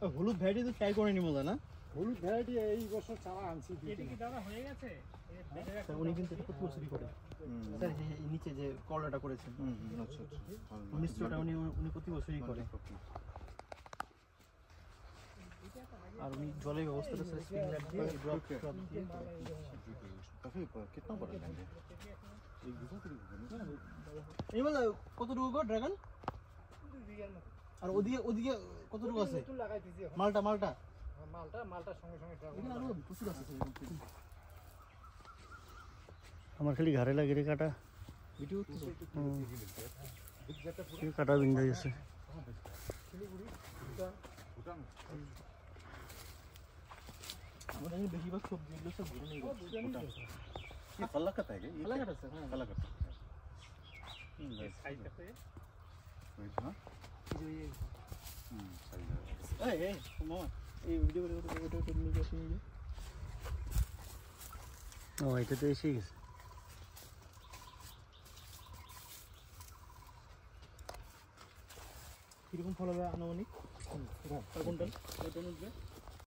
হলুদ ভ্যারাইটি তো ট্রাই করে নি মজা না? হলুদ ভ্যারাইটি এই বছর চারা আনছি। এটা কি দাদা হয়ে গেছে? স্যার উনি কিন্তু এটা প্রতি বছরই করে স্যার, এই নিচে যে করলাটা করেছেন আচ্ছা আচ্ছা মিশ্রটা উনি প্রতি বছরই করে। আর উনি জলের ব্যবস্থাটা স্যার স্প্রিংলার দিয়ে ড্রপ দিয়ে काफी कितना बड़ा लैंड है? एक बीघा करीब होगा ना? এই মানে কতটুকু গো ড্রাগন? 2 বিঘার মতো। আর ওদিকে কতটুকু আছে? নতুন লাগাইতেছি এখন। মালটা মালটার সঙ্গে সঙ্গে এখানে আরো প্রচুর আছে স্যার। আমার খালি ঘাড়ে লাগে রে কাটা, ভিডিও কাটা বিন্ধা গেছে। আমাদের এখানে বেশিরভাগ সবজি এগুলো সব ঘুরে নিয়ে গেছে। ये फलाकत है क्या? ये ফলাকাটা স্যার, হ্যাঁ फलाकत সাইজটা পেয়ে वही ना? सही है। এই মামা এই ভিডিও করে ওটা নিয়ে গেছে নিয়ে যাও। ও এটা তো এসেই গেছে। কিরকম ফল হবে আনুমানিক? কোনটা উঠবে?